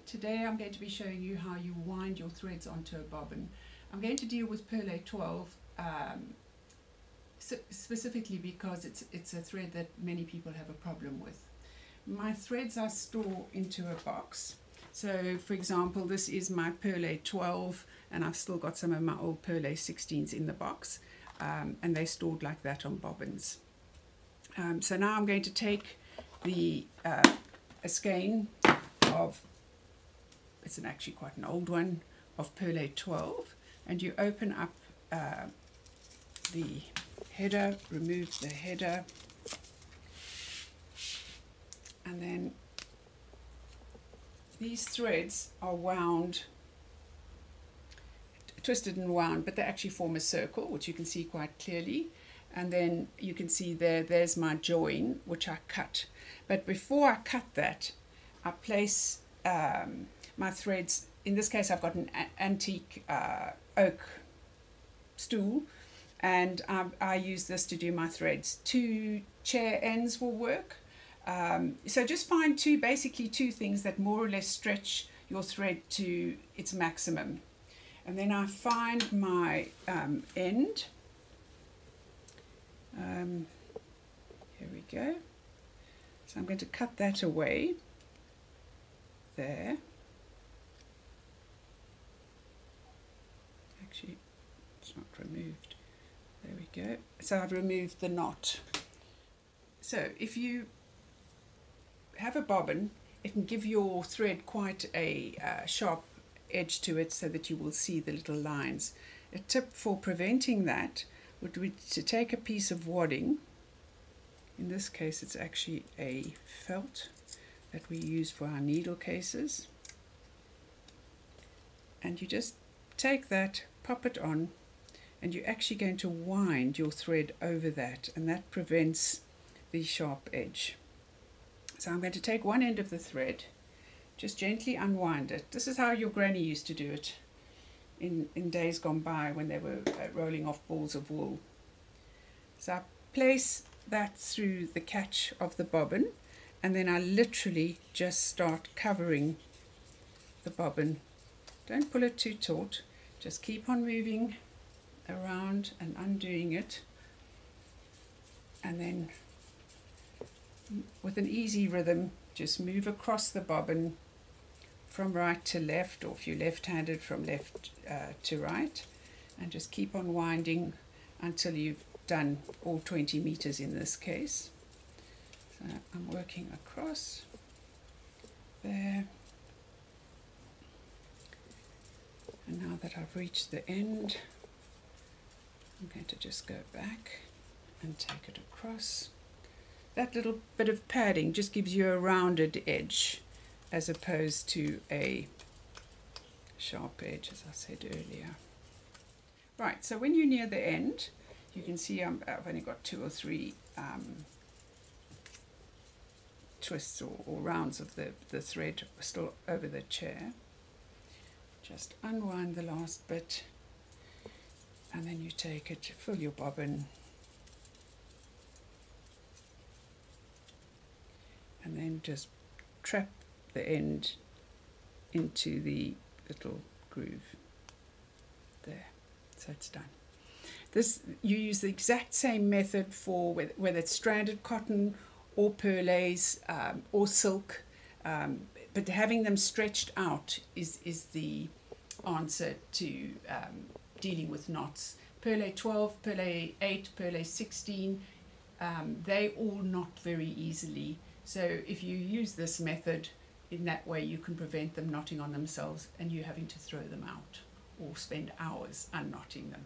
Today I'm going to be showing you how you wind your threads onto a bobbin. I'm going to deal with Perle 12 specifically because it's a thread that many people have a problem with. My threads I store into a box. So for example, this is my Perle 12 and I've still got some of my old Perle 16s in the box, and they're stored like that on bobbins. So now I'm going to take a skein of, it's actually quite an old one, of Perle 12, and you open up the header, remove the header, and then these threads are wound, twisted and wound, but they actually form a circle, which you can see quite clearly. And then you can see there's my join, which I cut. But before I cut that, I place my threads. In this case, I've got an antique oak stool, and I use this to do my threads. 2 chair ends will work. So just find basically two things that more or less stretch your thread to its maximum. And then I find my end. Here we go. So I'm going to cut that away there. Actually, it's not removed. There we go. So I've removed the knot. So if you have a bobbin, it can give your thread quite a sharp edge to it so that you will see the little lines. A tip for preventing that would be to take a piece of wadding. In this case it's actually a felt that we use for our needle cases, and you just take that, pop it on, and you're actually going to wind your thread over that, and that prevents the sharp edge. So I'm going to take one end of the thread, just gently unwind it. This is how your granny used to do it in days gone by when they were rolling off balls of wool. So I place that through the catch of the bobbin, and then I literally just start covering the bobbin. Don't pull it too taut, just keep on moving around and undoing it, and then with an easy rhythm just move across the bobbin from right to left, or if you're left-handed, from left to right, and just keep on winding until you've done all 20 meters in this case. So I'm working across there, and now that I've reached the end, I'm going to just go back and take it across. That little bit of padding just gives you a rounded edge as opposed to a sharp edge, as I said earlier. Right, so when you're near the end, you can see I've only got 2 or 3 twists or rounds of the thread still over the chair. Just unwind the last bit, and then you take it, fill your bobbin, and then just trap the end into the little groove there. So it's done. This, you use the exact same method for whether it's stranded cotton or perles or silk, but having them stretched out is the answer to dealing with knots. Perle 12, Perle 8, Perle 16, they all knot very easily. So if you use this method, in that way you can prevent them knotting on themselves and you having to throw them out or spend hours unknotting them.